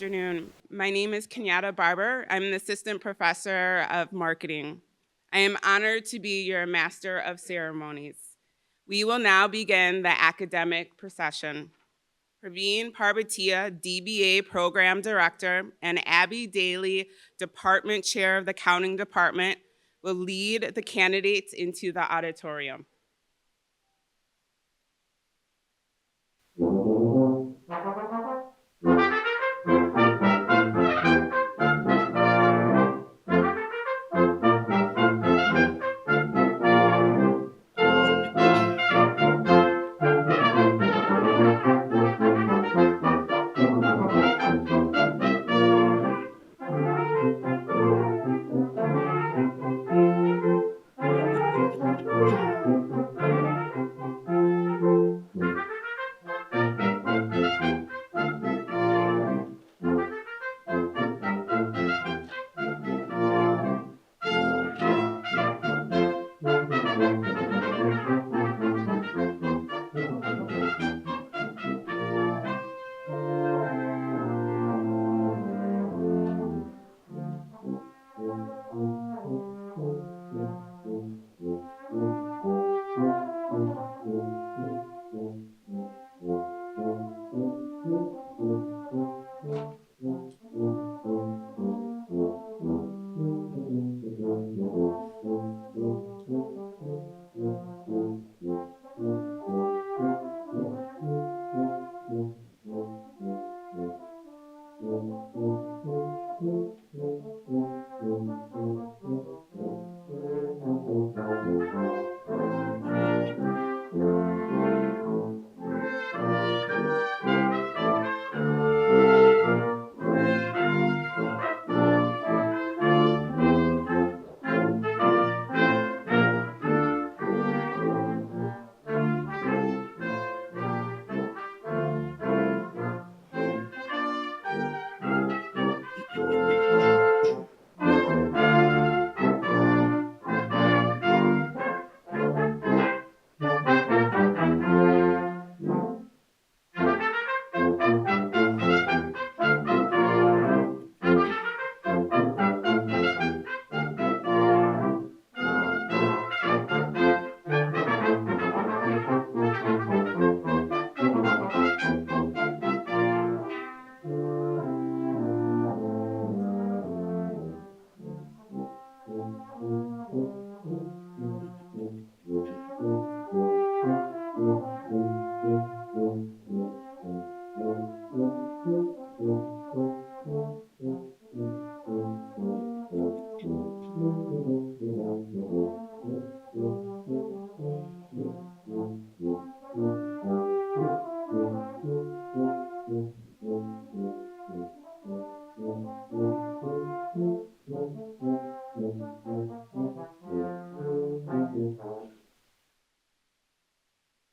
afternoon. My name is Kenyatta Barber. I'm an assistant professor of marketing. I am honored to be your master of ceremonies. We will now begin the academic procession. Praveen Parbatia, DBA Program Director, and Abby Daly, Department Chair of the Accounting Department, will lead the candidates into the auditorium.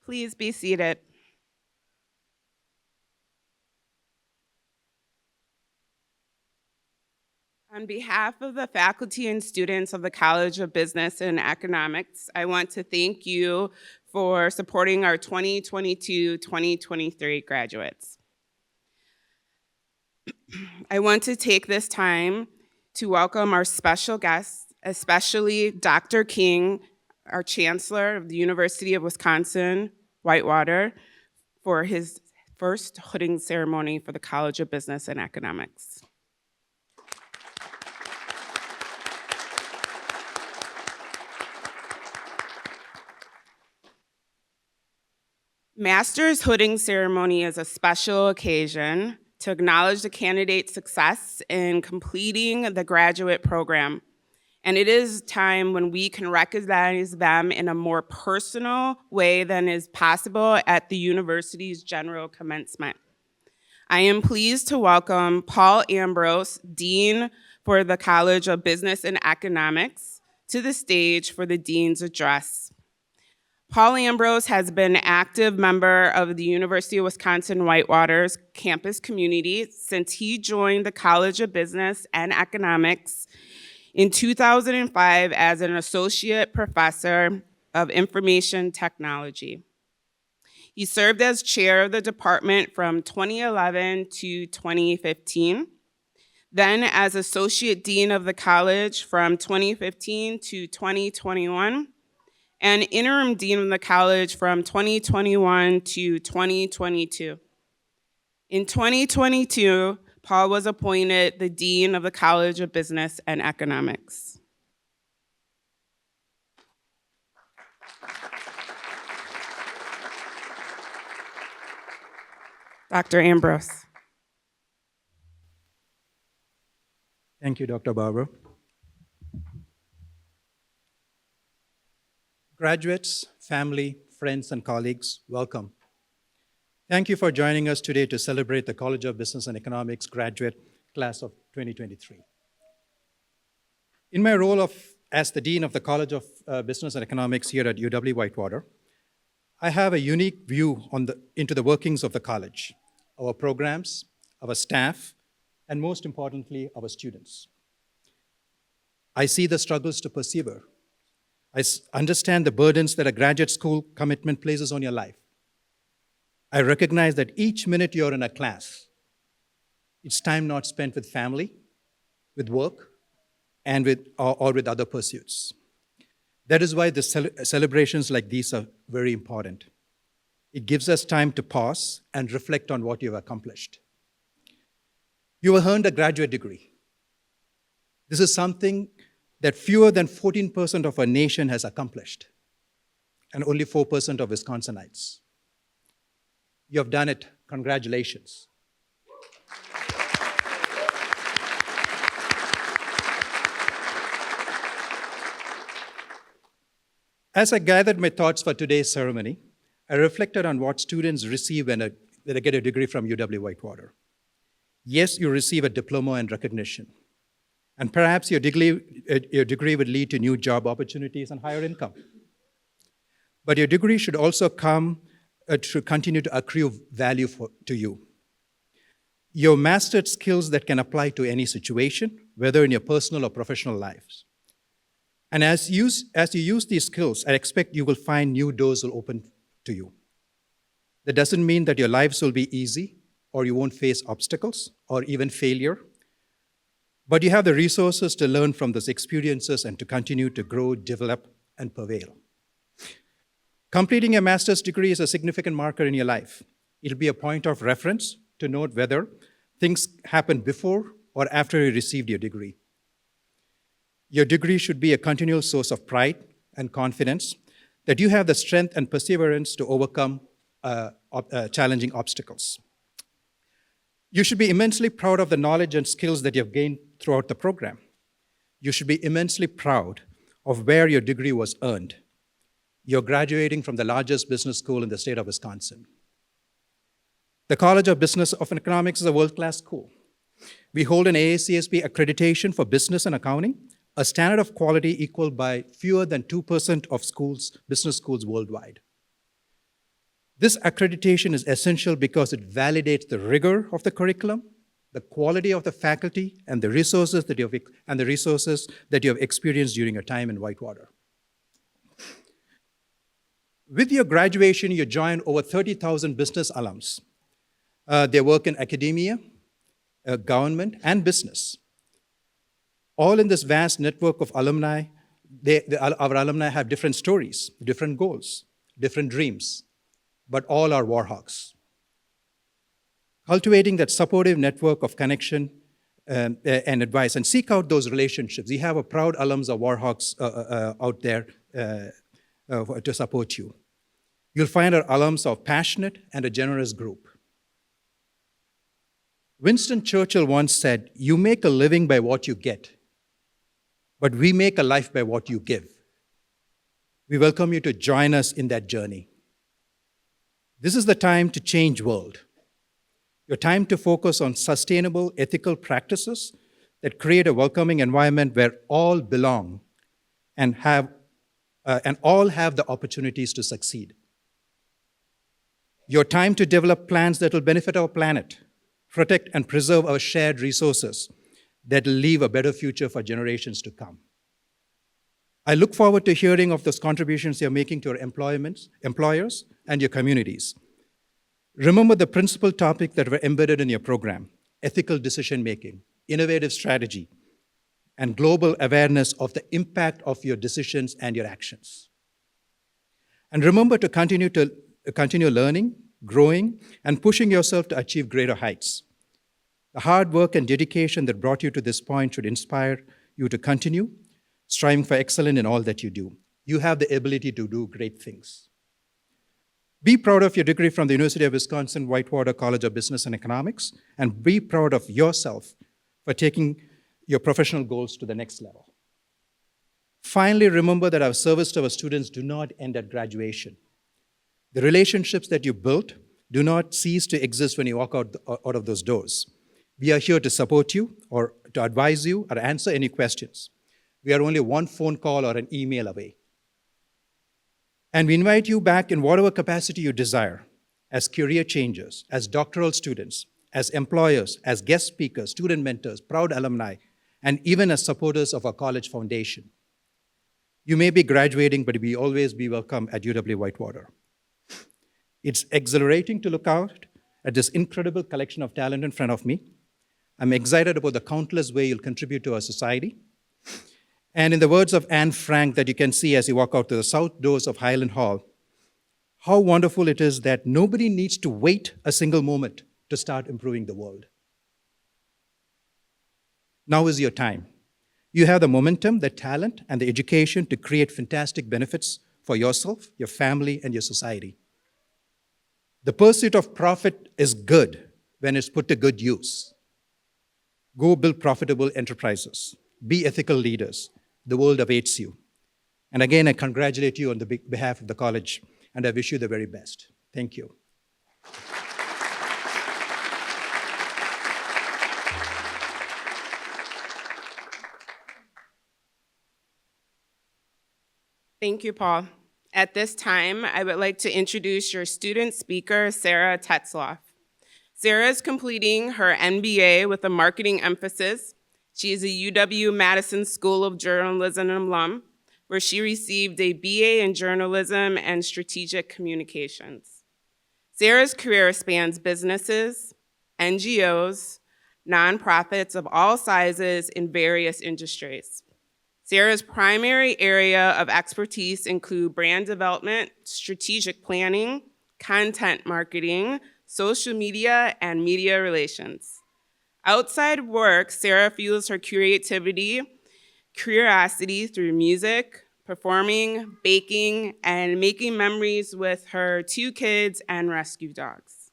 Please be seated. On behalf of the faculty and students of the College of Business and Economics, I want to thank you for supporting our 2022-2023 graduates. I want to take this time to welcome our special guests, especially Dr. King, our Chancellor of the University of Wisconsin-Whitewater, for his first hooding ceremony for the College of Business and Economics. Master's hooding ceremony is a special occasion to acknowledge the candidate's success in completing the graduate program. And it is time when we can recognize them in a more personal way than is possible at the university's general commencement. I am pleased to welcome Paul Ambrose, Dean for the College of Business and Economics, to the stage for the Dean's Address. Paul Ambrose has been an active member of the University of Wisconsin-Whitewater's campus community since he joined the College of Business and Economics in 2005 as an associate professor of information technology. He served as chair of the department from 2011 to 2015, then as associate dean of the college from 2015 to 2021, and interim dean of the college from 2021 to 2022. In 2022, Paul was appointed the dean of the College of Business and Economics. Dr. Ambrose. Thank you, Dr. Barber. Graduates, family, friends, and colleagues, welcome. Thank you for joining us today to celebrate the College of Business and Economics graduate class of 2023. In my role as the Dean of the College of Business and Economics here at UW-Whitewater, I have a unique view into the workings of the college, our programs, our staff, and most importantly, our students. I see the struggles to persevere. I understand the burdens that a graduate school commitment places on your life. I recognize that each minute you're in a class, it's time not spent with family, with work, and with other pursuits. That is why the celebrations like these are very important. It gives us time to pause and reflect on what you've accomplished. You have earned a graduate degree. This is something that fewer than 14% of our nation has accomplished, and only 4% of Wisconsinites. You have done it. Congratulations. As I gathered my thoughts for today's ceremony, I reflected on what students receive when they get a degree from UW-Whitewater. Yes, you receive a diploma and recognition. And perhaps your degree would lead to new job opportunities and higher income. But your degree should also should continue to accrue value to you. You mastered skills that can apply to any situation, whether in your personal or professional lives. And as you use these skills, I expect you will find new doors will open to you. That doesn't mean that your lives will be easy, or you won't face obstacles, or even failure. But you have the resources to learn from those experiences and to continue to grow, develop, and prevail. Completing a master's degree is a significant marker in your life. It'll be a point of reference to note whether things happened before or after you received your degree. Your degree should be a continual source of pride and confidence that you have the strength and perseverance to overcome challenging obstacles. You should be immensely proud of the knowledge and skills that you've gained throughout the program. You should be immensely proud of where your degree was earned. You're graduating from the largest business school in the state of Wisconsin. The College of Business and Economics is a world-class school. We hold an AACSB accreditation for business and accounting, a standard of quality equaled by fewer than 2% of business schools worldwide. This accreditation is essential because it validates the rigor of the curriculum, the quality of the faculty, and the resources that you have experienced during your time in Whitewater. With your graduation, you join over 30,000 business alums. They work in academia, government, and business. All in this vast network of alumni, our alumni have different stories, different goals, different dreams, but all are warhawks. Cultivating that supportive network of connection and advice, and seek out those relationships. We have a proud alums of warhawks out there to support you. You'll find our alums are passionate and a generous group. Winston Churchill once said, "You make a living by what you get, but we make a life by what you give." We welcome you to join us in that journey. This is the time to change world. Your time to focus on sustainable, ethical practices that create a welcoming environment where all belong and all have the opportunities to succeed. Your time to develop plans that will benefit our planet, protect and preserve our shared resources that will leave a better future for generations to come. I look forward to hearing of those contributions you're making to your employers and your communities. Remember the principal topics that were embedded in your program: ethical decision-making, innovative strategy, and global awareness of the impact of your decisions and your actions. And remember to continue learning, growing, and pushing yourself to achieve greater heights. The hard work and dedication that brought you to this point should inspire you to continue striving for excellence in all that you do. You have the ability to do great things. Be proud of your degree from the University of Wisconsin-Whitewater College of Business and Economics, and be proud of yourself for taking your professional goals to the next level. Finally, remember that our service to our students do not end at graduation. The relationships that you built do not cease to exist when you walk out of those doors. We are here to support you, or to advise you, or answer any questions. We are only one phone call or an email away. And we invite you back in whatever capacity you desire, as career changers, as doctoral students, as employers, as guest speakers, student mentors, proud alumni, and even as supporters of our college foundation. You may be graduating, but we always be welcome at UW-Whitewater. It's exhilarating to look out at this incredible collection of talent in front of me. I'm excited about the countless ways you'll contribute to our society. And in the words of Anne Frank that you can see as you walk out to the south doors of Hyland Hall, how wonderful it is that nobody needs to wait a single moment to start improving the world. Now is your time. You have the momentum, the talent, and the education to create fantastic benefits for yourself, your family, and your society. The pursuit of profit is good when it's put to good use. Go build profitable enterprises. Be ethical leaders. The world awaits you. And again, I congratulate you on the behalf of the college, and I wish you the very best. Thank you. Thank you, Paul. At this time, I would like to introduce your student speaker, Sarah Tetzloff. Sarah is completing her MBA with a marketing emphasis. She is a UW-Madison School of Journalism alum, where she received a BA in journalism and strategic communications. Sarah's career spans businesses, NGOs, nonprofits of all sizes in various industries. Sarah's primary area of expertise include brand development, strategic planning, content marketing, social media, and media relations. Outside work, Sarah fuels her curiosity through music, performing, baking, and making memories with her 2 kids and rescue dogs.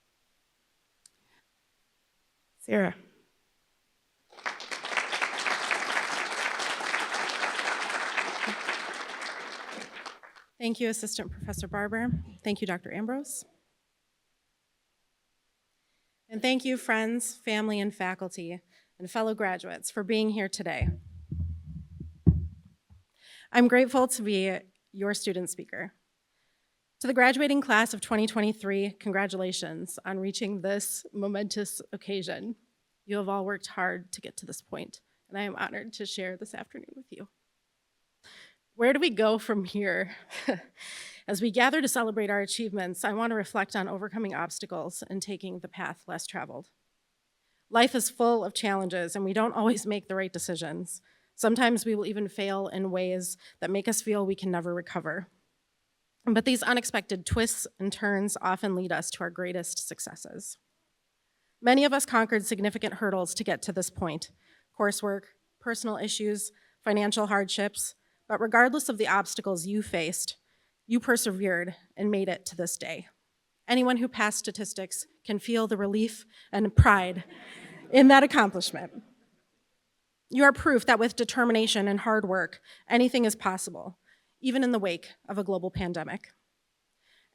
Sarah. Thank you, Assistant Professor Barber. Thank you, Dr. Ambrose. And thank you, friends, family, and faculty, and fellow graduates for being here today. I'm grateful to be your student speaker. To the graduating class of 2023, congratulations on reaching this momentous occasion. You have all worked hard to get to this point, and I am honored to share this afternoon with you. Where do we go from here? As we gather to celebrate our achievements, I want to reflect on overcoming obstacles and taking the path less traveled. Life is full of challenges, and we don't always make the right decisions. Sometimes we will even fail in ways that make us feel we can never recover. But these unexpected twists and turns often lead us to our greatest successes. Many of us conquered significant hurdles to get to this point: coursework, personal issues, financial hardships. But regardless of the obstacles you faced, you persevered and made it to this day. Anyone who passed statistics can feel the relief and pride in that accomplishment. You are proof that with determination and hard work, anything is possible, even in the wake of a global pandemic.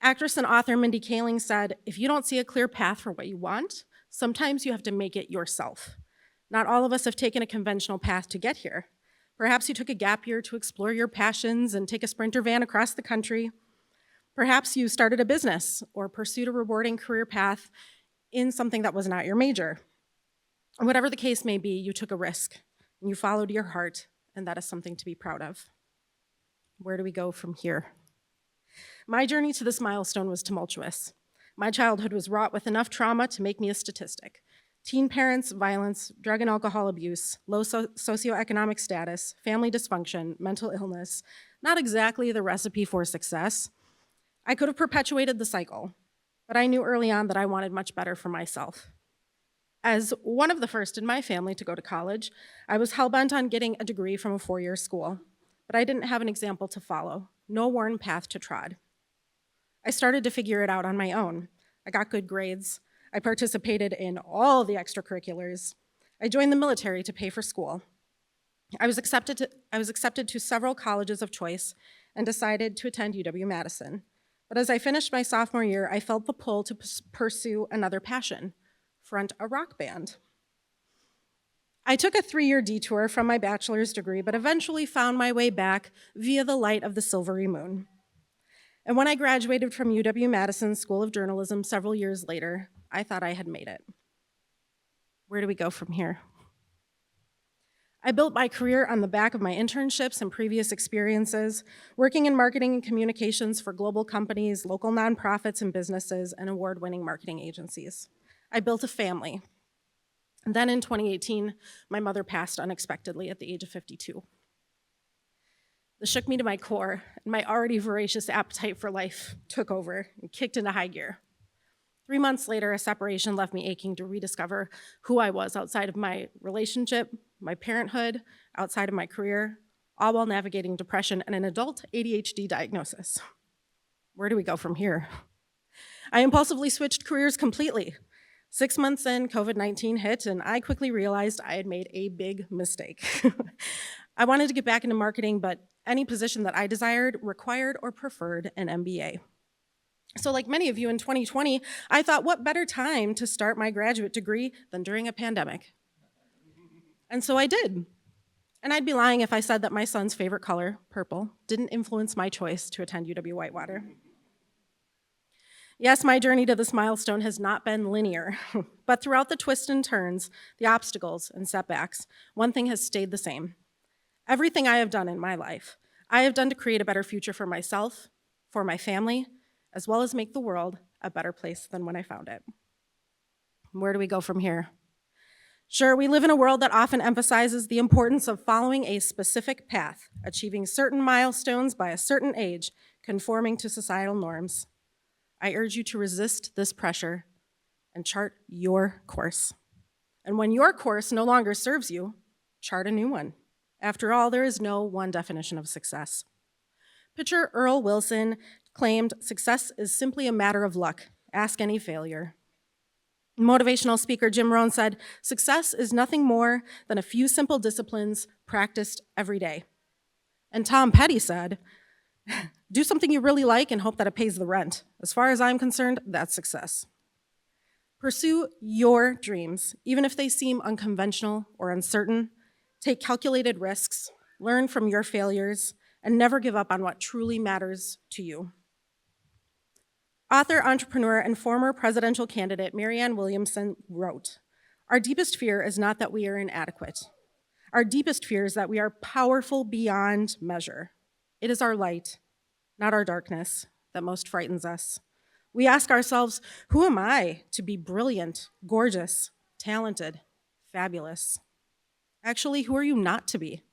Actress and author Mindy Kaling said, "If you don't see a clear path for what you want, sometimes you have to make it yourself." Not all of us have taken a conventional path to get here. Perhaps you took a gap year to explore your passions and take a Sprinter van across the country. Perhaps you started a business or pursued a rewarding career path in something that was not your major. Whatever the case may be, you took a risk and you followed your heart, and that is something to be proud of. Where do we go from here? My journey to this milestone was tumultuous. My childhood was wrought with enough trauma to make me a statistic. Teen parents, violence, drug and alcohol abuse, low socioeconomic status, family dysfunction, mental illness, not exactly the recipe for success. I could have perpetuated the cycle, but I knew early on that I wanted much better for myself. As one of the first in my family to go to college, I was hell-bent on getting a degree from a four-year school, but I didn't have an example to follow, no worn path to trod. I started to figure it out on my own. I got good grades. I participated in all the extracurriculars. I joined the military to pay for school. I was accepted to several colleges of choice and decided to attend UW-Madison. But as I finished my sophomore year, I felt the pull to pursue another passion, front a rock band. I took a 3-year detour from my bachelor's degree, but eventually found my way back via the light of the silvery moon. And when I graduated from UW-Madison School of Journalism several years later, I thought I had made it. Where do we go from here? I built my career on the back of my internships and previous experiences, working in marketing and communications for global companies, local nonprofits and businesses, and award-winning marketing agencies. I built a family. And then in 2018, my mother passed unexpectedly at the age of 52. This shook me to my core, and my already voracious appetite for life took over and kicked into high gear. 3 months later, a separation left me aching to rediscover who I was outside of my relationship, my parenthood, outside of my career, all while navigating depression and an adult ADHD diagnosis. Where do we go from here? I impulsively switched careers completely. 6 months in, COVID-19 hit, and I quickly realized I had made a big mistake. I wanted to get back into marketing, but any position that I desired required or preferred an MBA. So like many of you in 2020, I thought, what better time to start my graduate degree than during a pandemic? And so I did. And I'd be lying if I said that my son's favorite color, purple, didn't influence my choice to attend UW-Whitewater. Yes, my journey to this milestone has not been linear, but throughout the twists and turns, the obstacles and setbacks, one thing has stayed the same. Everything I have done in my life, I have done to create a better future for myself, for my family, as well as make the world a better place than when I found it. Where do we go from here? Sure, we live in a world that often emphasizes the importance of following a specific path, achieving certain milestones by a certain age, conforming to societal norms. I urge you to resist this pressure and chart your course. And when your course no longer serves you, chart a new one. After all, there is no one definition of success. Pitcher Earl Wilson claimed, "Success is simply a matter of luck. Ask any failure." Motivational speaker Jim Rohn said, "Success is nothing more than a few simple disciplines practiced every day." And Tom Petty said, "Do something you really like and hope that it pays the rent. As far as I'm concerned, that's success." Pursue your dreams, even if they seem unconventional or uncertain. Take calculated risks, learn from your failures, and never give up on what truly matters to you. Author, entrepreneur, and former presidential candidate Marianne Williamson wrote, "Our deepest fear is not that we are inadequate. Our deepest fear is that we are powerful beyond measure. It is our light, not our darkness, that most frightens us. We ask ourselves, who am I to be brilliant, gorgeous, talented, fabulous? Actually, who are you not to be?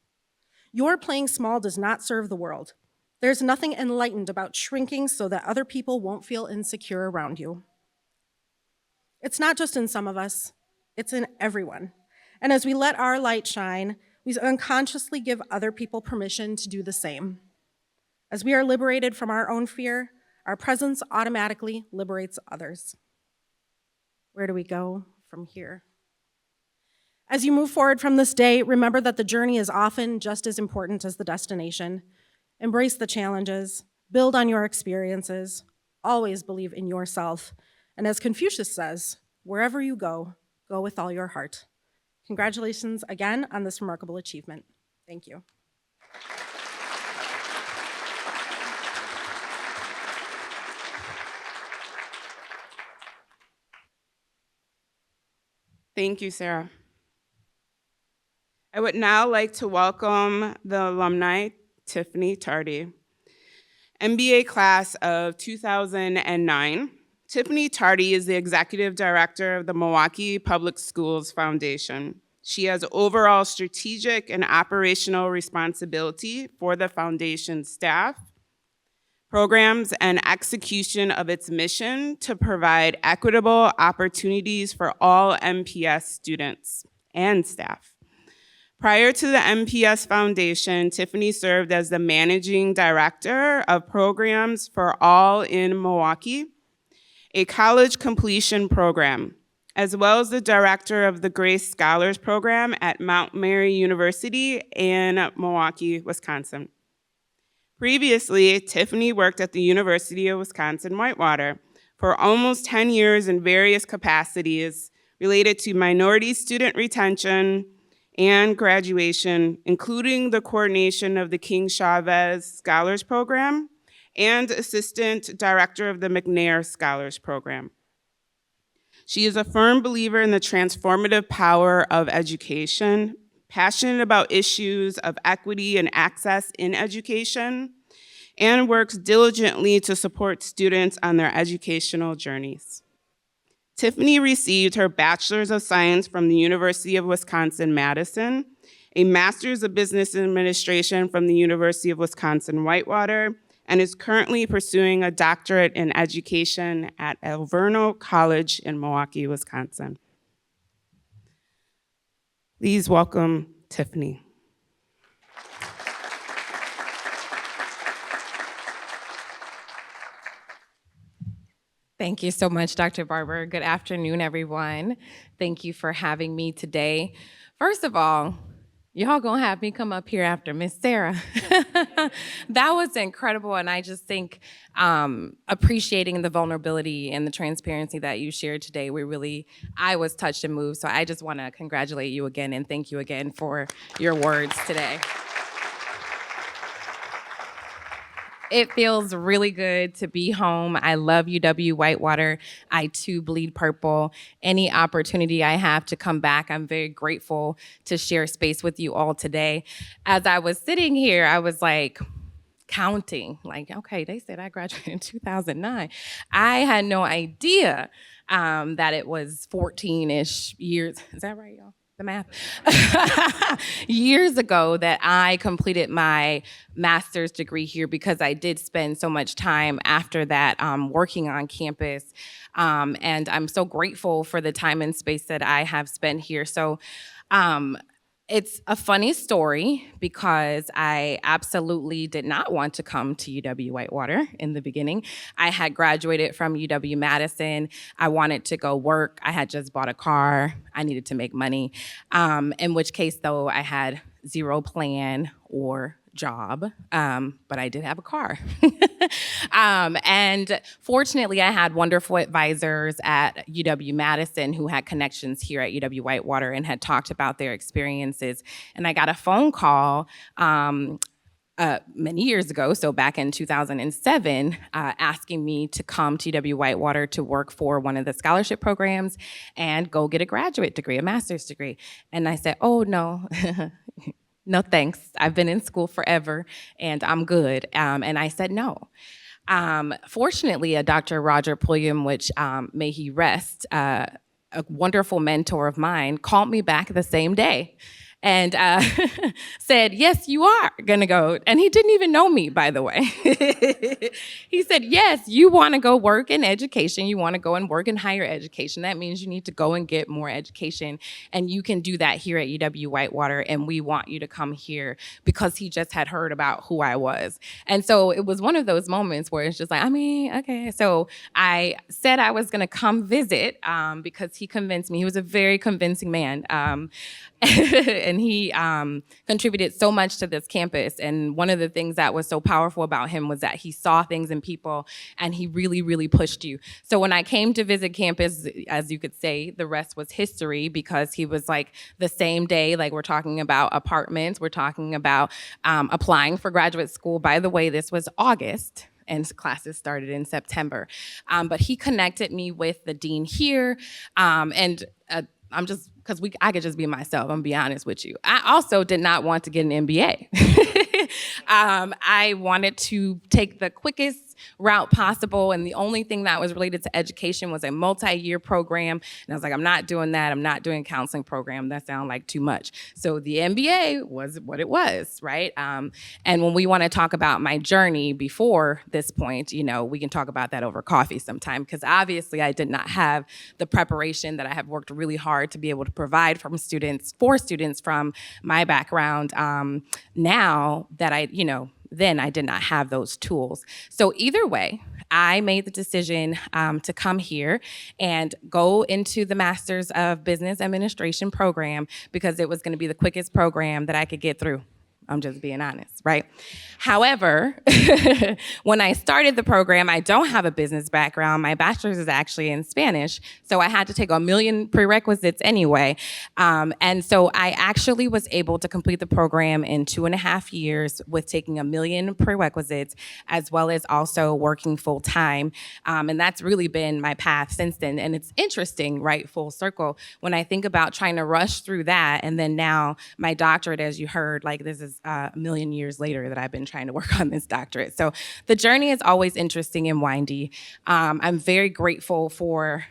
Your playing small does not serve the world. There's nothing enlightened about shrinking so that other people won't feel insecure around you. It's not just in some of us, it's in everyone. And as we let our light shine, we unconsciously give other people permission to do the same. As we are liberated from our own fear, our presence automatically liberates others." Where do we go from here? As you move forward from this day, remember that the journey is often just as important as the destination. Embrace the challenges, build on your experiences, always believe in yourself. And as Confucius says, wherever you go, go with all your heart. Congratulations again on this remarkable achievement. Thank you. Thank you, Sarah. I would now like to welcome the alumni, Tiffany Tardy. MBA class of 2009. Tiffany Tardy is the executive director of the Milwaukee Public Schools Foundation. She has overall strategic and operational responsibility for the foundation staff, programs, and execution of its mission to provide equitable opportunities for all MPS students and staff. Prior to the MPS Foundation, Tiffany served as the managing director of programs for All in Milwaukee, a college completion program, as well as the director of the Grace Scholars Program at Mount Mary University in Milwaukee, Wisconsin. Previously, Tiffany worked at the University of Wisconsin-Whitewater for almost 10 years in various capacities related to minority student retention and graduation, including the coordination of the King Chavez Scholars Program and assistant director of the McNair Scholars Program. She is a firm believer in the transformative power of education, passionate about issues of equity and access in education, and works diligently to support students on their educational journeys. Tiffany received her Bachelor's of Science from the University of Wisconsin-Madison, a Master's of Business Administration from the University of Wisconsin-Whitewater, and is currently pursuing a doctorate in education at Alverno College in Milwaukee, Wisconsin. Please welcome Tiffany. Thank you so much, Dr. Barber. Good afternoon, everyone. Thank you for having me today. First of all, y'all gonna have me come up here after Miss Sarah. That was incredible, and I just think appreciating the vulnerability and the transparency that you shared today, I was touched and moved, so I just wanna congratulate you again and thank you again for your words today. It feels really good to be home. I love UW-Whitewater. I too bleed purple. Any opportunity I have to come back, I'm very grateful to share space with you all today. As I was sitting here, I was like counting, like, okay, they said I graduated in 2009. I had no idea that it was 14-ish years. Is that right, y'all? The math. Years ago that I completed my master's degree here, because I did spend so much time after that working on campus. And I'm so grateful for the time and space that I have spent here. So it's a funny story because I absolutely did not want to come to UW-Whitewater in the beginning. I had graduated from UW-Madison. I wanted to go work. I had just bought a car. I needed to make money, in which case, though, I had zero plan or job, but I did have a car. And fortunately, I had wonderful advisors at UW-Madison who had connections here at UW-Whitewater and had talked about their experiences. And I got a phone call many years ago, so back in 2007, asking me to come to UW-Whitewater to work for one of the scholarship programs and go get a graduate degree, a master's degree. And I said, oh, no. No, thanks. I've been in school forever, and I'm good. And I said no. Fortunately, Dr. Roger Pulliam, which may he rest, a wonderful mentor of mine, called me back the same day and said, yes, you are gonna go. And he didn't even know me, by the way. He said, yes, you wanna go work in education. You wanna go and work in higher education. That means you need to go and get more education. And you can do that here at UW-Whitewater. And we want you to come here, because he just had heard about who I was. And so it was one of those moments where it's just like, I mean, okay. So I said I was gonna come visit because he convinced me. He was a very convincing man. And he contributed so much to this campus. And one of the things that was so powerful about him was that he saw things in people and he really, really pushed you. So when I came to visit campus, as you could say, the rest was history, because he was like the same day, like we're talking about apartments, we're talking about applying for graduate school. By the way, this was August. And classes started in September. But he connected me with the dean here. I'm just, because I could just be myself, I'm gonna be honest with you. I also did not want to get an MBA. I wanted to take the quickest route possible, and the only thing that was related to education was a multi-year program. And I was like, I'm not doing that. I'm not doing a counseling program. That sounds like too much. So the MBA was what it was, right? And when we want to talk about my journey before this point, we can talk about that over coffee sometime, because obviously I did not have the preparation that I have worked really hard to be able to provide for students from my background. Now that then I did not have those tools. So either way, I made the decision to come here and go into the Master's of Business Administration program because it was going to be the quickest program that I could get through. I'm just being honest, right? However, when I started the program, I don't have a business background. My bachelor's is actually in Spanish, so I had to take 1 million prerequisites anyway. And so I actually was able to complete the program in 2.5 years with taking 1 million prerequisites, as well as also working full time. And that's really been my path since then. And it's interesting, right, full circle, when I think about trying to rush through that, and then now my doctorate, as you heard, like this is 1 million years later that I've been trying to work on this doctorate. So the journey is always interesting and windy. I'm very grateful for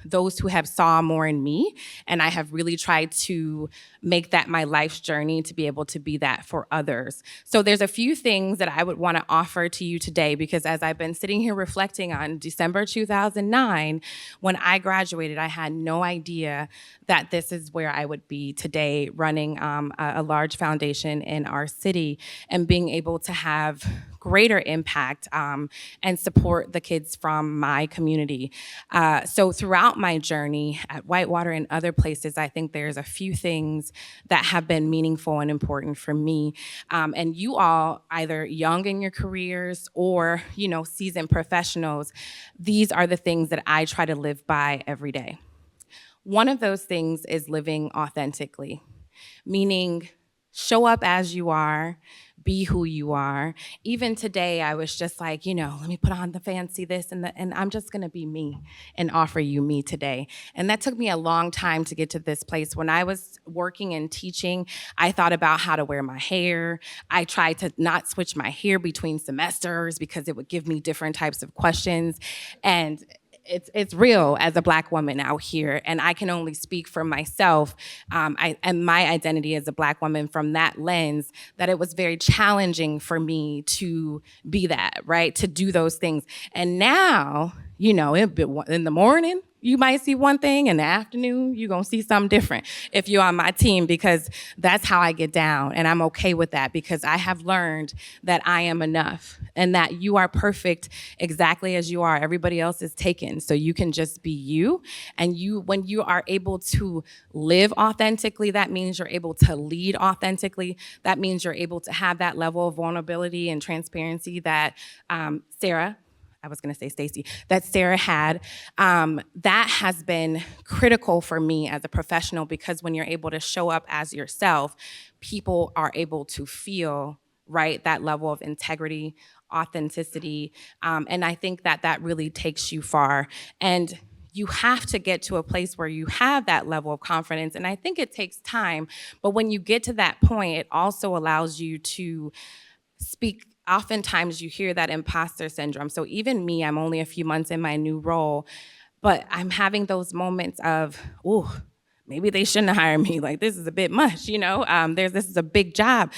those who have saw more in me, and I have really tried to make that my life's journey to be able to be that for others. So there's a few things that I would want to offer to you today, because as I've been sitting here reflecting on December 2009, when I graduated, I had no idea that this is where I would be today, running a large foundation in our city and being able to have greater impact and support the kids from my community. So throughout my journey at Whitewater and other places, I think there's a few things that have been meaningful and important for me. And you all, either young in your careers or, seasoned professionals, these are the things that I try to live by every day. One of those things is living authentically, meaning show up as you are, be who you are. Even today, I was just like, let me put on the fancy this and I'm just gonna be me and offer you me today. And that took me a long time to get to this place. When I was working and teaching, I thought about how to wear my hair. I tried to not switch my hair between semesters because it would give me different types of questions. And it's real as a Black woman out here, and I can only speak for myself and my identity as a Black woman from that lens, that it was very challenging for me to be that, right? To do those things. And now, in the morning, you might see one thing, in the afternoon, you're gonna see something different if you're on my team, because that's how I get down, and I'm okay with that because I have learned that I am enough and that you are perfect exactly as you are. Everybody else is taken, so you can just be you. And when you are able to live authentically, that means you're able to lead authentically. That means you're able to have that level of vulnerability and transparency that that Sarah had, that has been critical for me as a professional, because when you're able to show up as yourself, people are able to feel, right, that level of integrity, authenticity, and I think that really takes you far. And you have to get to a place where you have that level of confidence, and I think it takes time, but when you get to that point, it also allows you to speak. Oftentimes you hear that imposter syndrome. So even me, I'm only a few months in my new role, but I'm having those moments of, maybe they shouldn't have hired me. Like, this is a bit much, this is a big job.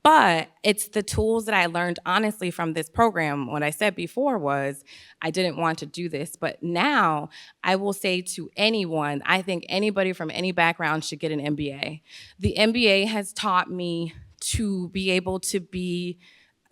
But it's the tools that I learned, honestly, from this program. What I said before was, I didn't want to do this. But now I will say to anyone, I think anybody from any background should get an MBA. The MBA has taught me to be able to be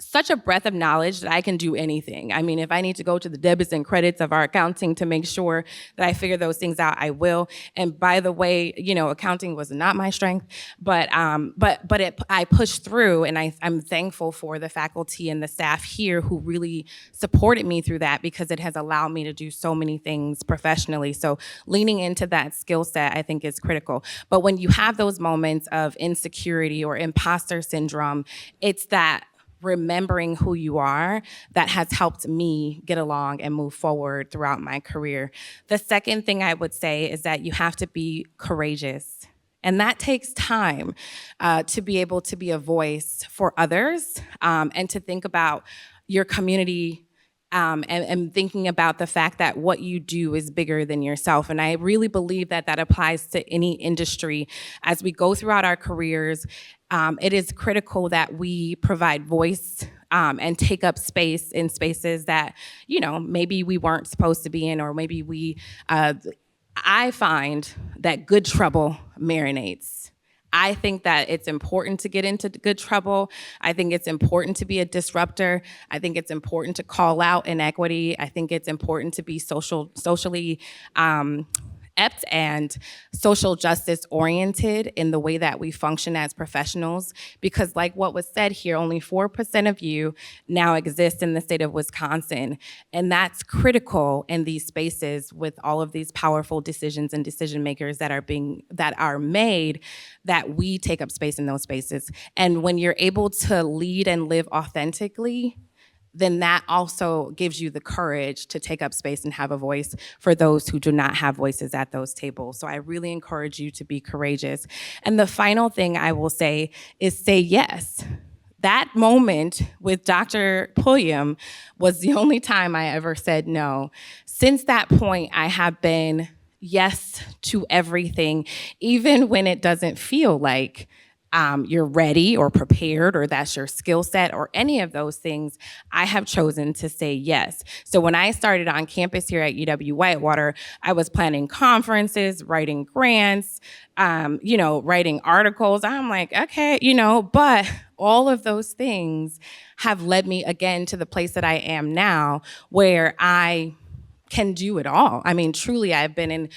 such a breadth of knowledge that I can do anything. I mean, if I need to go to the debits and credits of our accounting to make sure that I figure those things out, I will. And by the way, accounting was not my strength, but I pushed through, and I'm thankful for the faculty and the staff here who really supported me through that, because it has allowed me to do so many things professionally. So leaning into that skill set, I think, is critical. But when you have those moments of insecurity or imposter syndrome, it's that remembering who you are that has helped me get along and move forward throughout my career. The second thing I would say is that you have to be courageous. And that takes time to be able to be a voice for others, and to think about your community and thinking about the fact that what you do is bigger than yourself. And I really believe that that applies to any industry. As we go throughout our careers, it is critical that we provide voice and take up space in spaces that, you know, maybe we weren't supposed to be in, or maybe I find that good trouble marinates. I think that it's important to get into good trouble. I think it's important to be a disruptor. I think it's important to call out inequity. I think it's important to be socially apt and social justice oriented in the way that we function as professionals, because like what was said here, only 4% of you now exist in the state of Wisconsin. And that's critical in these spaces with all of these powerful decisions and decision makers that are made, that we take up space in those spaces. And when you're able to lead and live authentically, then that also gives you the courage to take up space and have a voice for those who do not have voices at those tables. So I really encourage you to be courageous. And the final thing I will say is say yes. That moment with Dr. Pulliam was the only time I ever said no. Since that point, I have been yes to everything, even when it doesn't feel like you're ready or prepared, or that's your skill set, or any of those things. I have chosen to say yes. So when I started on campus here at UW-Whitewater, I was planning conferences, writing grants, writing articles. I'm like, okay, but all of those things have led me again to the place that I am now, where I can do it all. I mean, truly, I've been in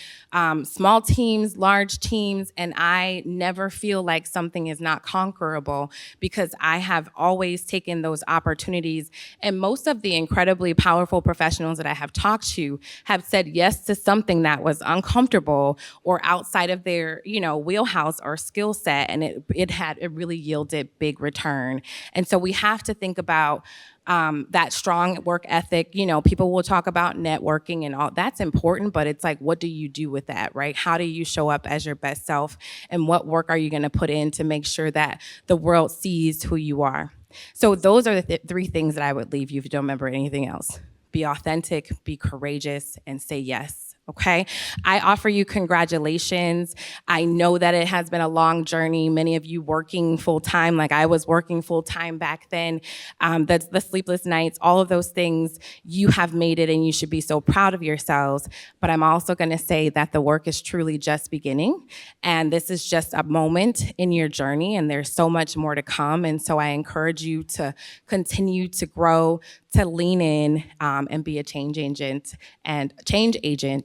small teams, large teams, and I never feel like something is not conquerable, because I have always taken those opportunities. And most of the incredibly powerful professionals that I have talked to have said yes to something that was uncomfortable or outside of their, wheelhouse or skill set, and it really yielded big return. And so we have to think about that strong work ethic. People will talk about networking and all that's important, but it's like, what do you do with that, right? How do you show up as your best self, and what work are you going to put in to make sure that the world sees who you are? So those are the three things that I would leave you if you don't remember anything else. Be authentic, be courageous, and say yes. Okay, I offer you congratulations. I know that it has been a long journey. Many of you working full-time, like I was working full-time back then. That's the sleepless nights, all of those things, you have made it, and you should be so proud of yourselves. But I'm also gonna say that the work is truly just beginning, and this is just a moment in your journey, and there's so much more to come. And so I encourage you to continue to grow, to lean in, and be a change agent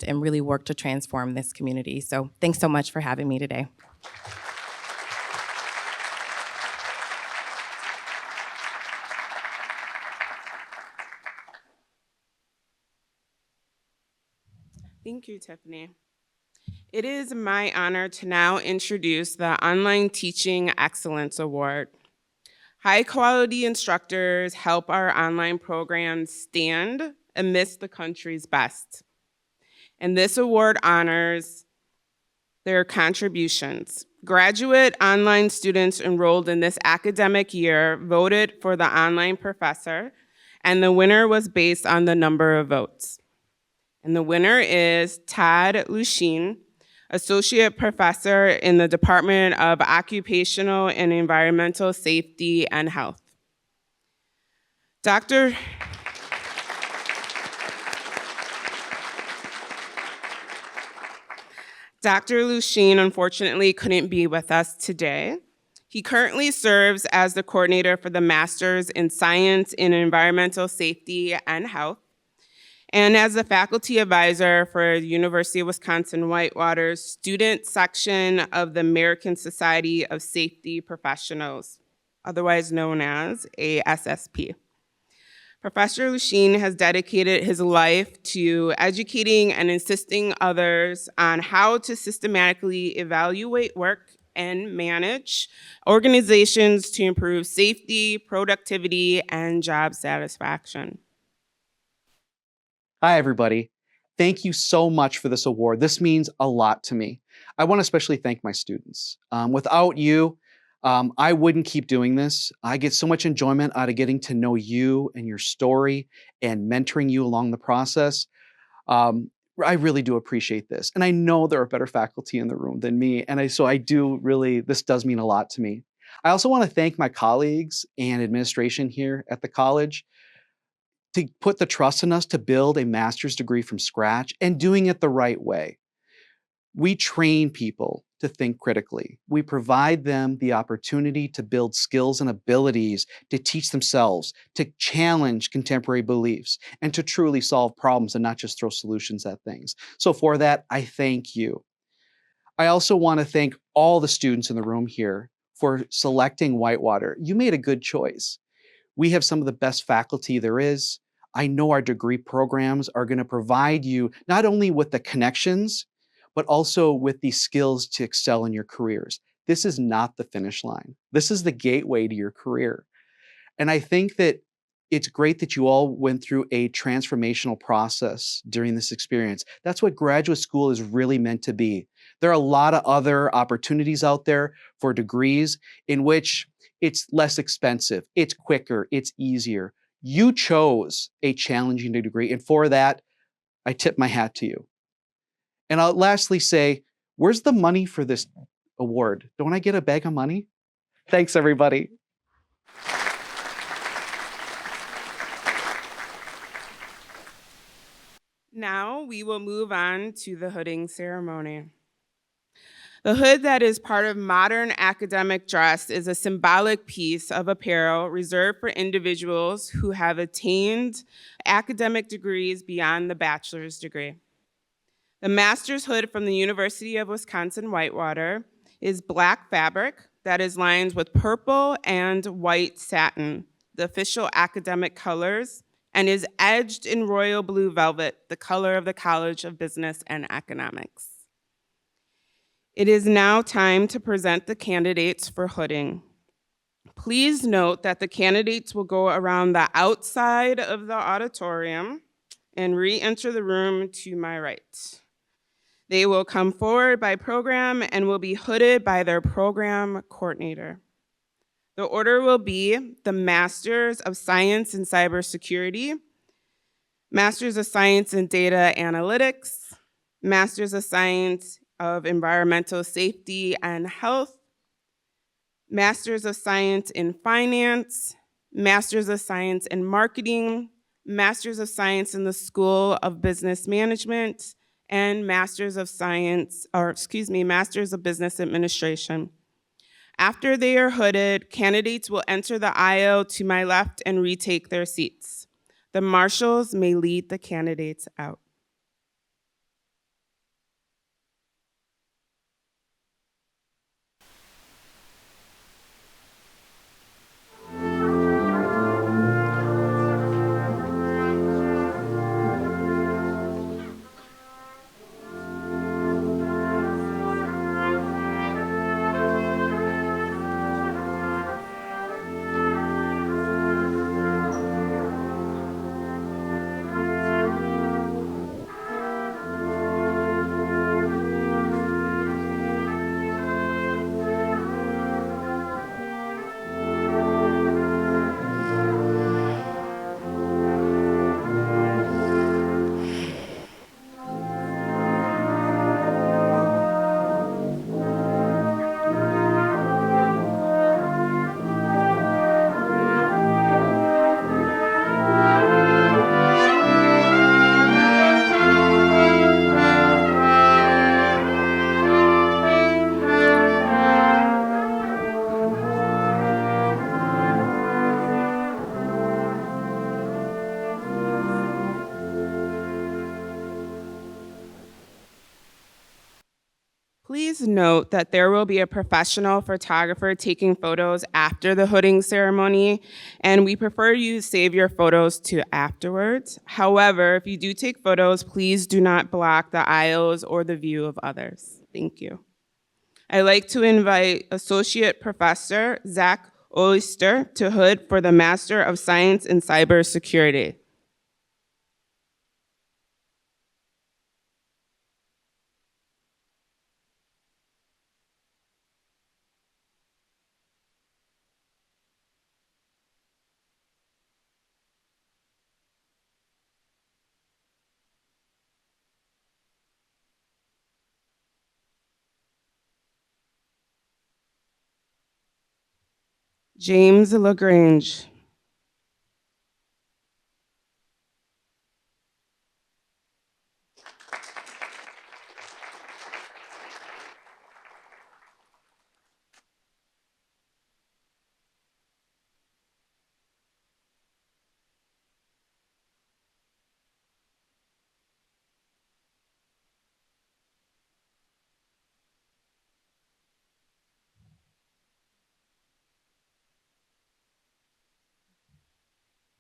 and really work to transform this community. So thanks so much for having me today. Thank you, Tiffany. It is my honor to now introduce the Online Teaching Excellence Award. High-quality instructors help our online programs stand amidst the country's best. And this award honors their contributions. Graduate online students enrolled in this academic year voted for the online professor, and the winner was based on the number of votes. And the winner is Todd Luchin, Associate Professor in the Department of Occupational and Environmental Safety and Health. Dr. Luchin unfortunately couldn't be with us today. He currently serves as the coordinator for the Master's in Science in Environmental Safety and Health, and as a faculty advisor for the University of Wisconsin-Whitewater's student section of the American Society of Safety Professionals, otherwise known as ASSP. Professor Luchin has dedicated his life to educating and assisting others on how to systematically evaluate work and manage organizations to improve safety, productivity, and job satisfaction. Hi, everybody. Thank you so much for this award. This means a lot to me. I want to especially thank my students. Without you, I wouldn't keep doing this. I get so much enjoyment out of getting to know you and your story and mentoring you along the process. I really do appreciate this. And I know there are better faculty in the room than me. And so I do really, this does mean a lot to me. I also want to thank my colleagues and administration here at the college to put the trust in us to build a master's degree from scratch and doing it the right way. We train people to think critically. We provide them the opportunity to build skills and abilities to teach themselves, to challenge contemporary beliefs, and to truly solve problems and not just throw solutions at things. So for that, I thank you. I also want to thank all the students in the room here for selecting Whitewater. You made a good choice. We have some of the best faculty there is. I know our degree programs are going to provide you not only with the connections, but also with the skills to excel in your careers. This is not the finish line. This is the gateway to your career. And I think that it's great that you all went through a transformational process during this experience. That's what graduate school is really meant to be. There are a lot of other opportunities out there for degrees in which it's less expensive, it's quicker, it's easier. You chose a challenging degree, and for that, I tip my hat to you. And I'll lastly say, where's the money for this award? Don't I get a bag of money? Thanks, everybody. Now we will move on to the hooding ceremony. The hood that is part of modern academic dress is a symbolic piece of apparel reserved for individuals who have attained academic degrees beyond the bachelor's degree. The master's hood from the University of Wisconsin-Whitewater is black fabric that is lined with purple and white satin, the official academic colors, and is edged in royal blue velvet, the color of the College of Business and Economics. It is now time to present the candidates for hooding. Please note that the candidates will go around the outside of the auditorium and re-enter the room to my right. They will come forward by program and will be hooded by their program coordinator. The order will be the Masters of Science in Cybersecurity, Masters of Science in Data Analytics, Masters of Science of Environmental Safety and Health, Masters of Science in Finance, Masters of Science in Marketing, Masters of Science in the School of Business Management, and Masters of Business Administration. After they are hooded, candidates will enter the aisle to my left and retake their seats. The marshals may lead the candidates out. Please note that there will be a professional photographer taking photos after the hooding ceremony, and we prefer you save your photos to afterwards. However, if you do take photos, please do not block the aisles or the view of others. Thank you. I'd like to invite Associate Professor Zach Oyster to hood for the Master of Science in Cybersecurity. James LaGrange.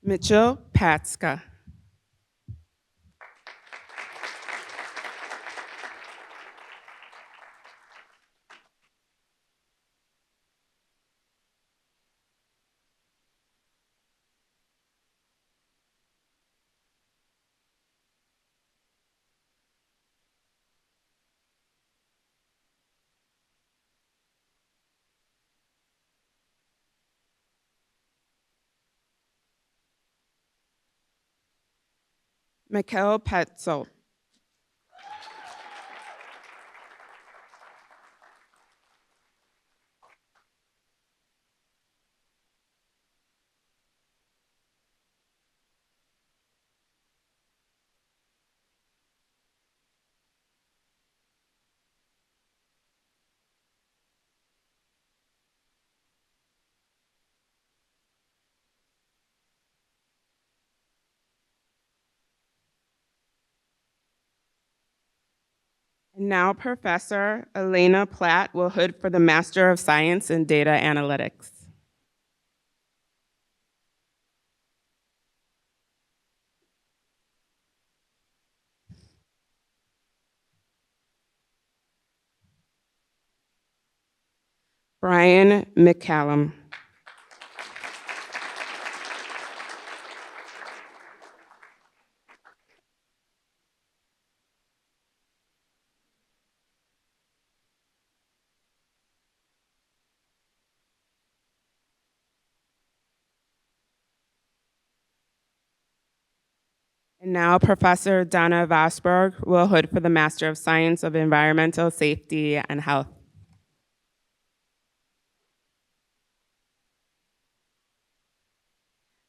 Mitchell Patska. Mikhail Petzel. And now Professor Elena Platt will hood for the Master of Science in Data Analytics. Brian McCallum. And now Professor Donna Vosberg will hood for the Master of Science of Environmental Safety and Health.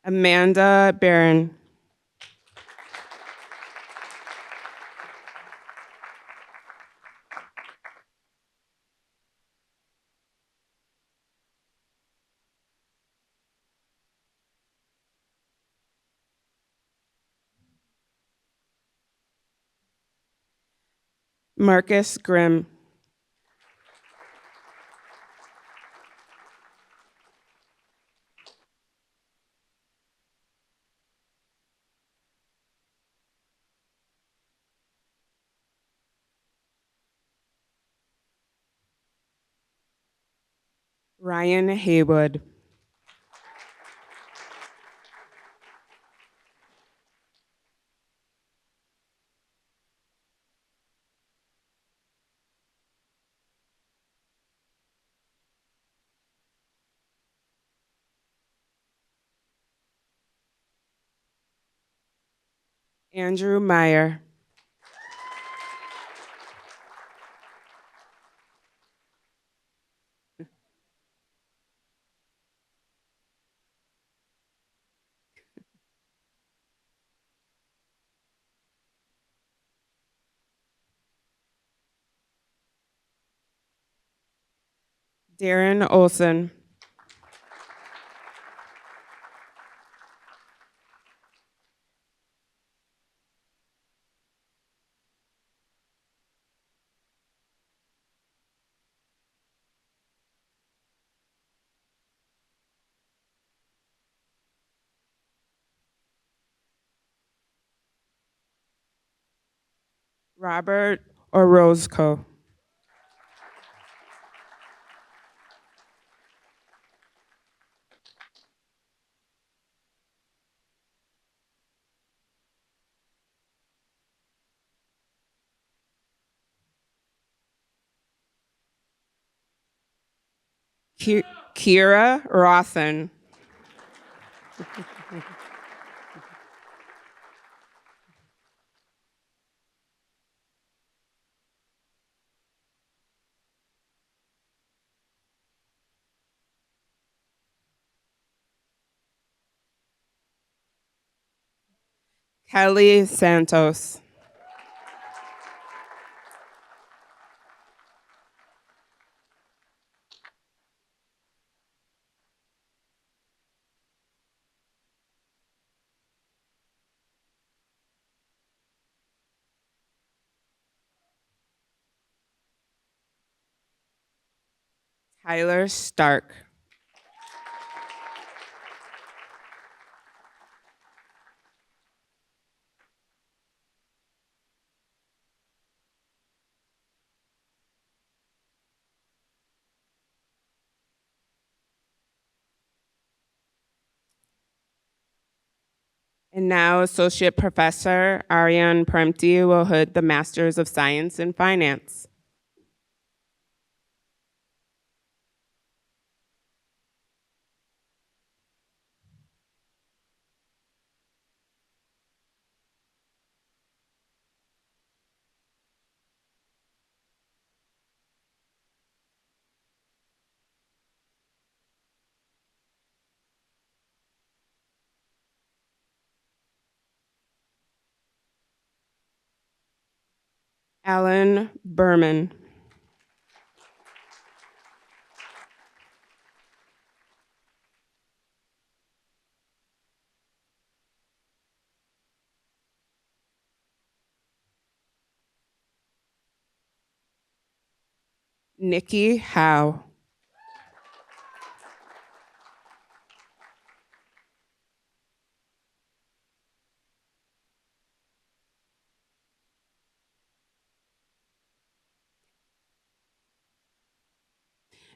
Amanda Barron. Marcus Grimm. Ryan Haywood. Andrew Meyer. Darren Olson. Robert Orozco. Kira Rothen. Kelly Santos. Tyler Stark. And now Associate Professor Ariane Prempty will hood the Masters of Science in Finance. Alan Berman. Nikki Howe.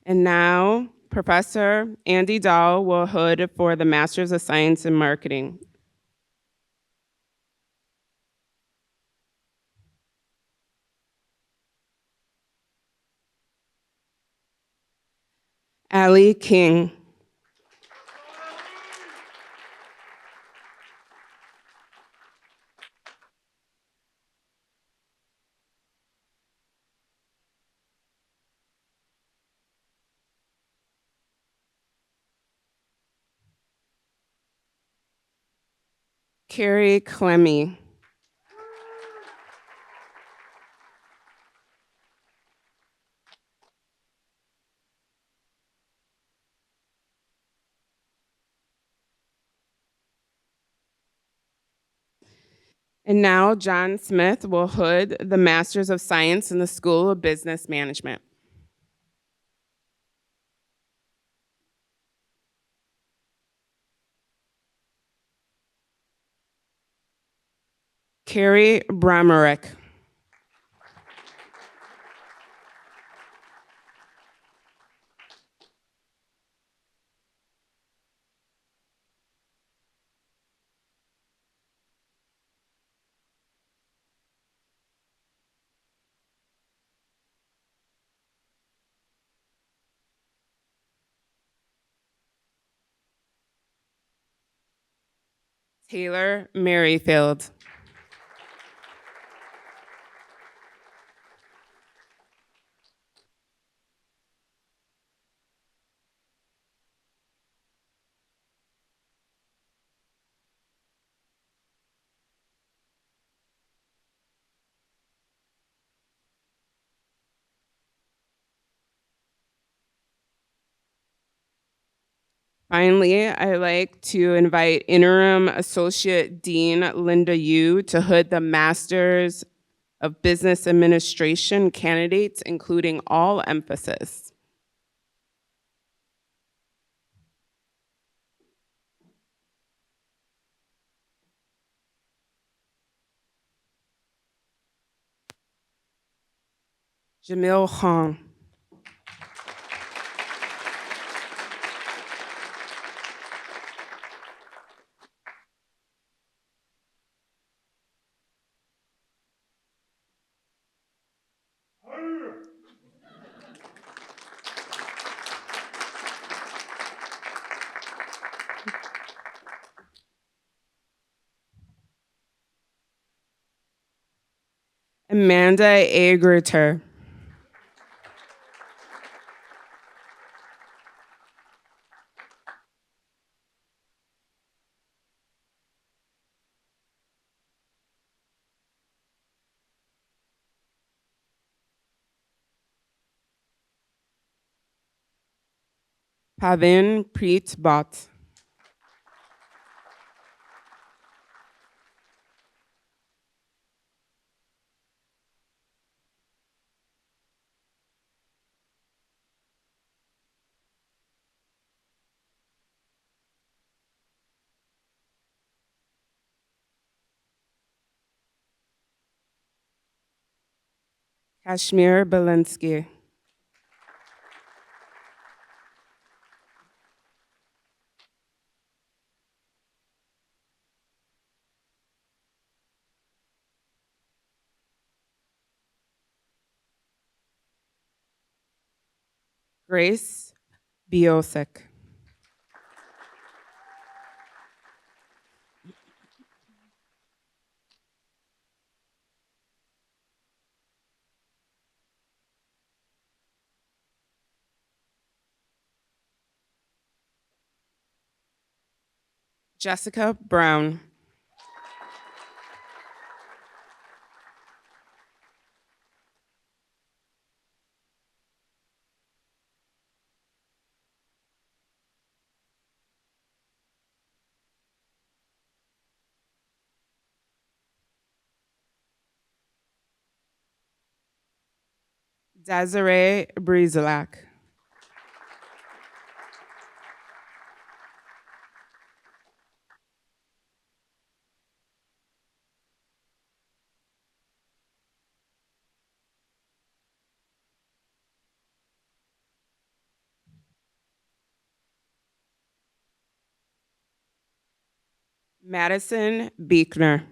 And now Professor Andy Dahl will hood for the Masters of Science in Marketing. Allie King. Carrie Clemmy. And now John Smith will hood the Masters of Science in the School of Business Management. Carrie Bramerick. Taylor Merrifield. Finally, I'd like to invite Interim Associate Dean Linda Yu to hood the Masters of Business Administration candidates, including all emphasis. Jamil Khan. Amanda Agreter. Pavin Preet Bot. Kashmir Belinsky. Grace Biosik. Jessica Brown. Desiree Breezelac. Madison Beekner.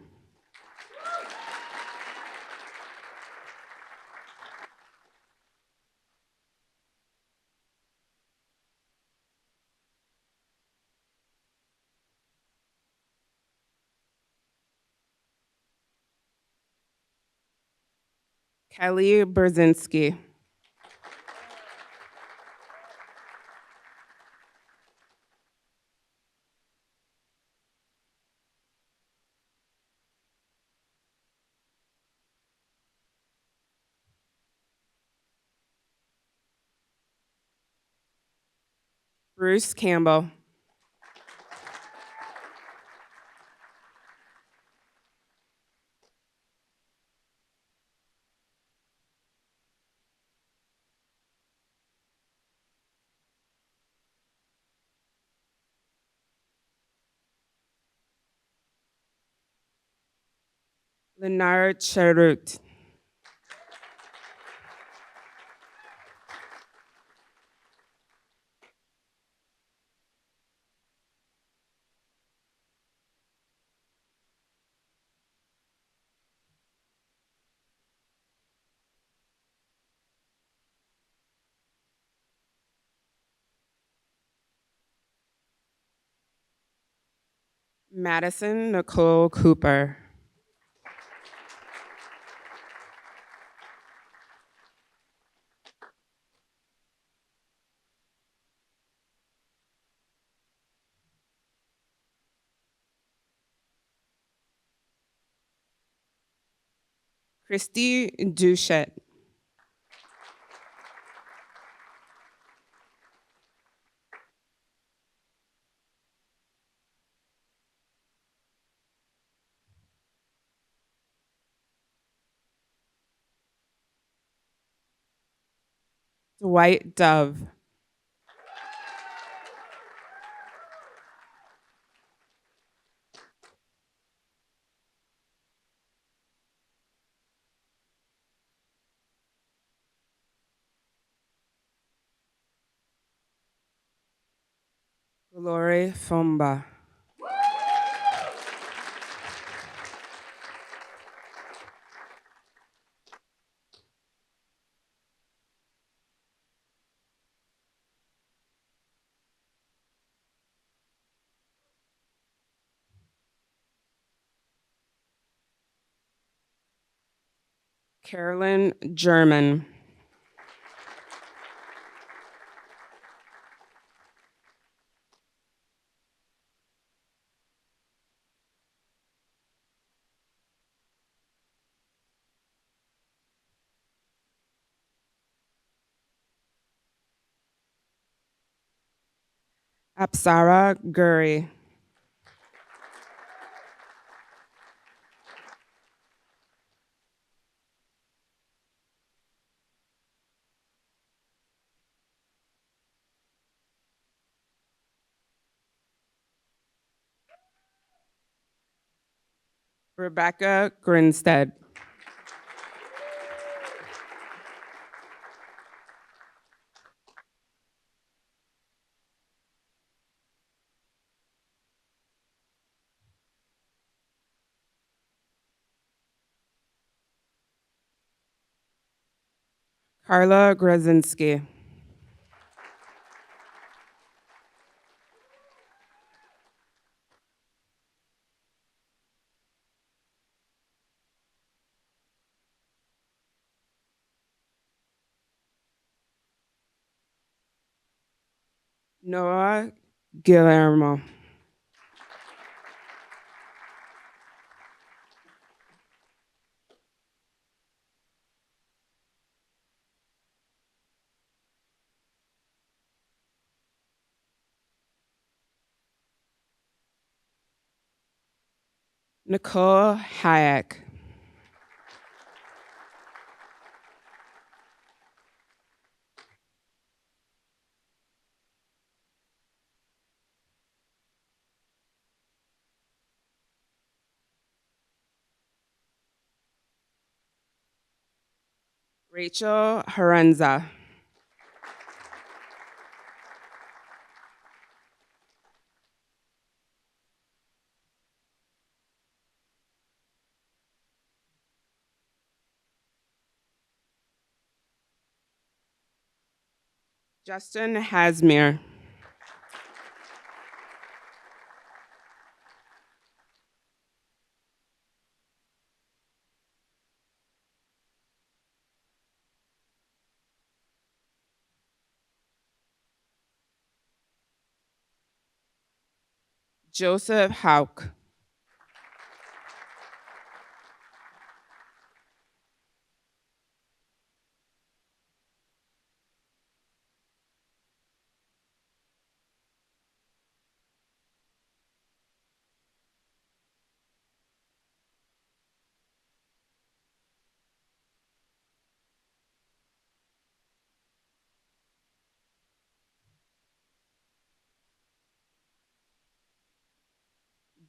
Kelly Brzezinski. Bruce Campbell. Leonard Cherut. Madison Nicole Cooper. Christy Duchette. Dwight Dove. Glory Fumba. Carolyn German. Apsara Guri. Rebecca Grinstead. Carla Grozinski. Noah Guillermo. Nicole Hayek. Rachel Harenza. Justin Hasmir. Joseph Hauk.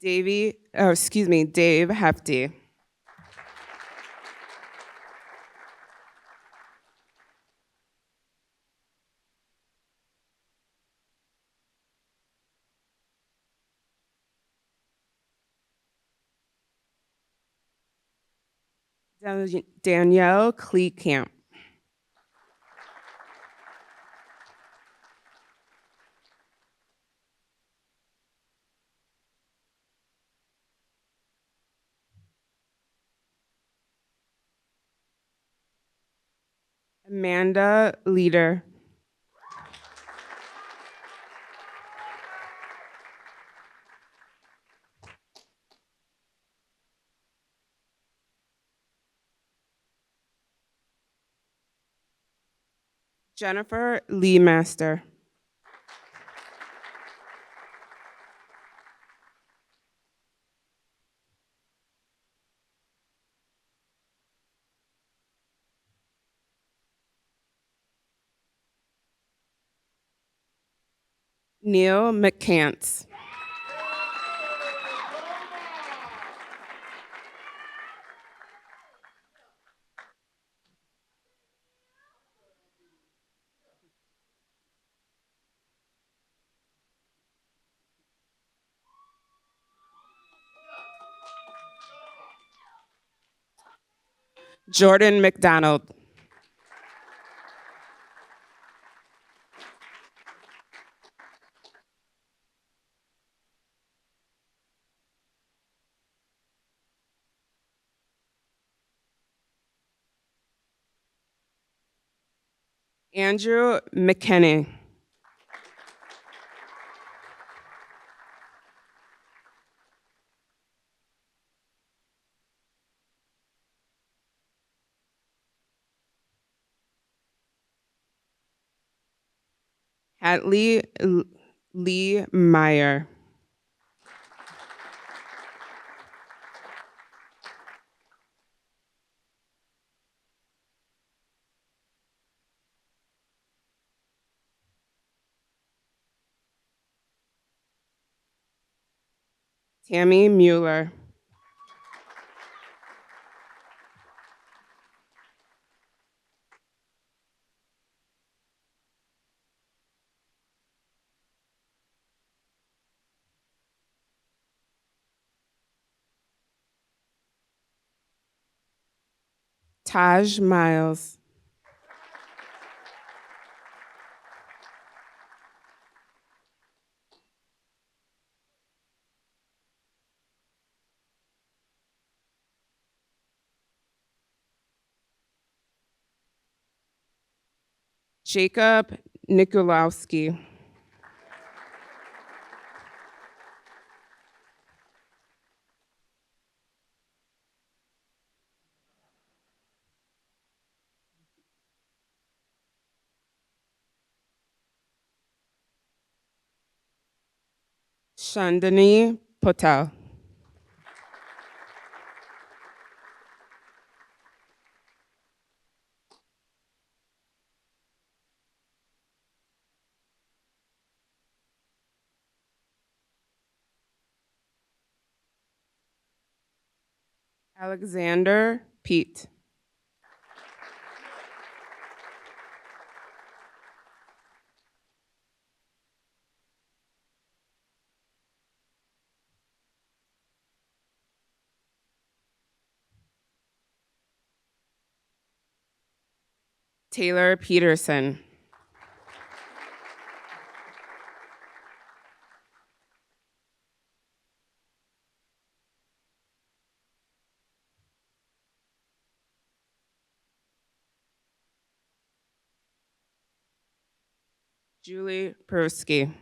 Dave Hefty. Danielle Kleekamp. Amanda Leader. Jennifer Lee Master. Neil McCants. Jordan McDonald. Andrew McKinney. Hadley Lee Meyer. Tammy Mueller. Taj Miles. Jacob Nikolowski. Chandani Patel. Alexander Pete. Taylor Peterson. Julie Peruski.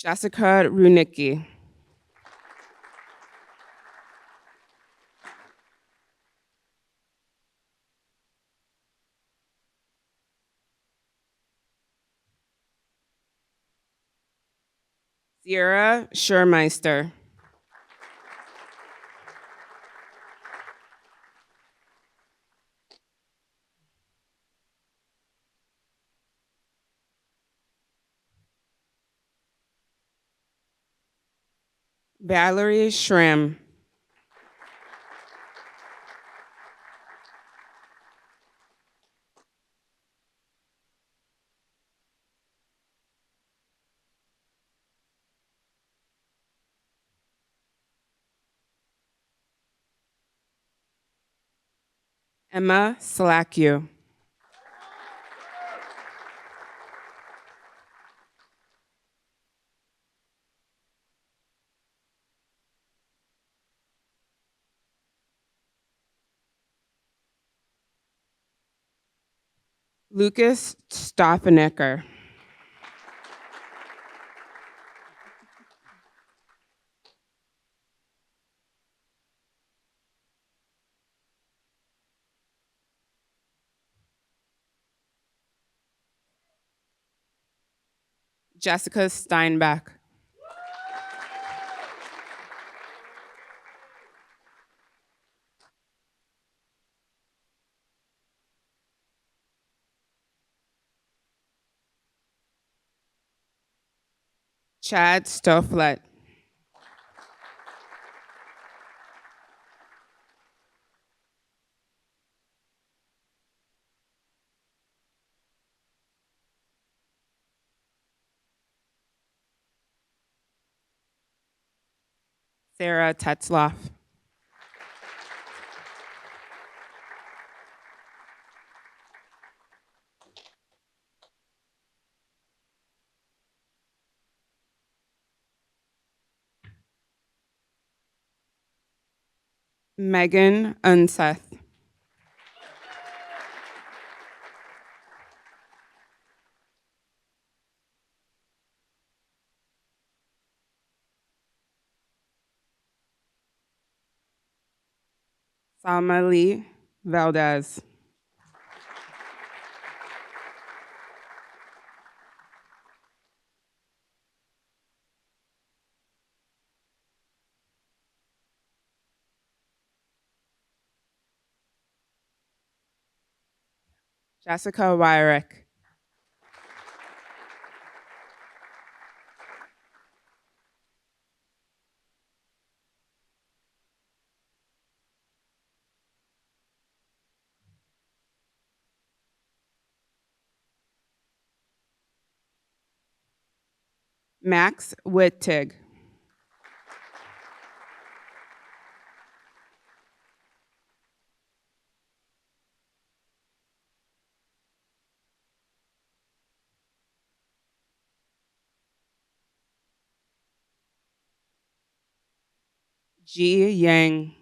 Jessica Runicki. Sierra Schurmeister. Valerie Schramm. Emma Slacku. Lucas Stoffenecker. Jessica Steinbach. Chad Stofflet. Sarah Tetzloff. Megan Unseth. Salma Lee Valdez. Jessica Wyrick. Max Wittig. Ji Yang.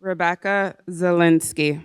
Rebecca Zielinski.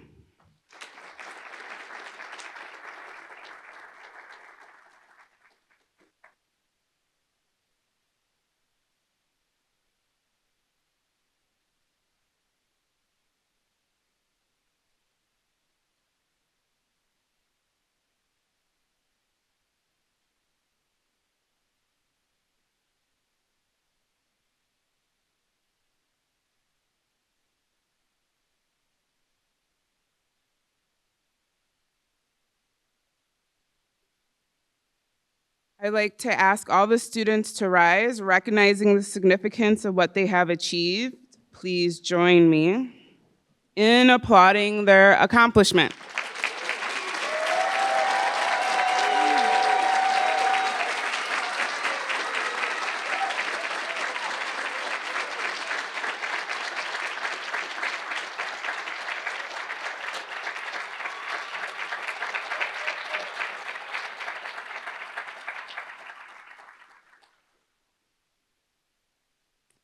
I'd like to ask all the students to rise, recognizing the significance of what they have achieved. Please join me in applauding their accomplishment.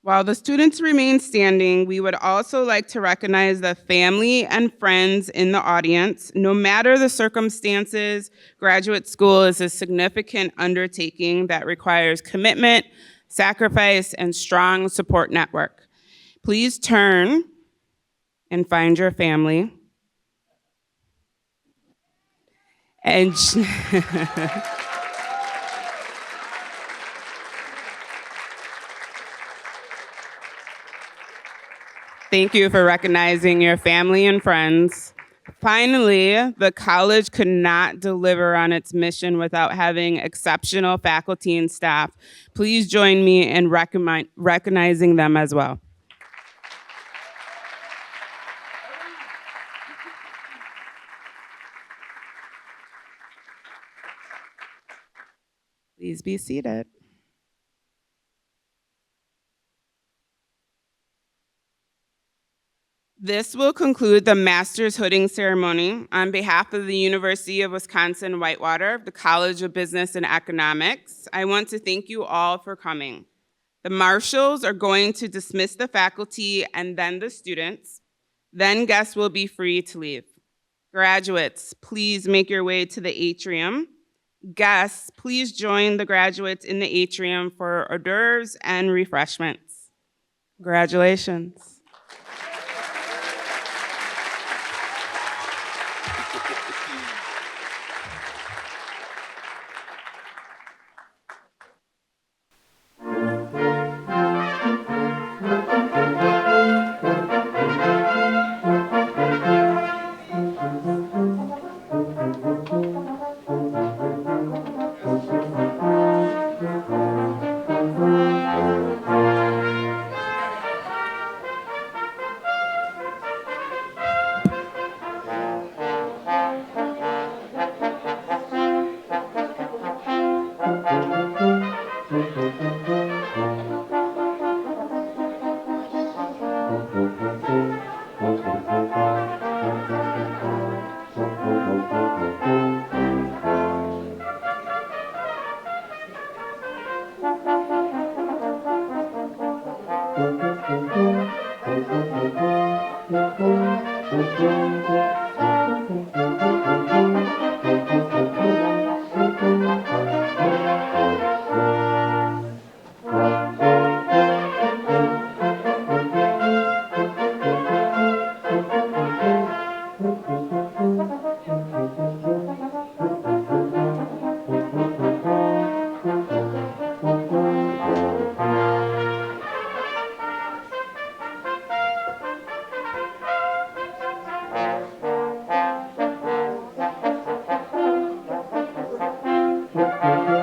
While the students remain standing, we would also like to recognize the family and friends in the audience. No matter the circumstances, graduate school is a significant undertaking that requires commitment, sacrifice, and strong support network. Please turn and find your family. And thank you for recognizing your family and friends. Finally, the college could not deliver on its mission without having exceptional faculty and staff. Please join me in recognizing them as well. Please be seated. This will conclude the master's hooding ceremony. On behalf of the University of Wisconsin-Whitewater, the College of Business and Economics, I want to thank you all for coming. The marshals are going to dismiss the faculty and then the students. Then guests will be free to leave. Graduates, please make your way to the atrium. Guests, please join the graduates in the atrium for hors d'oeuvres and refreshments. Congratulations. you.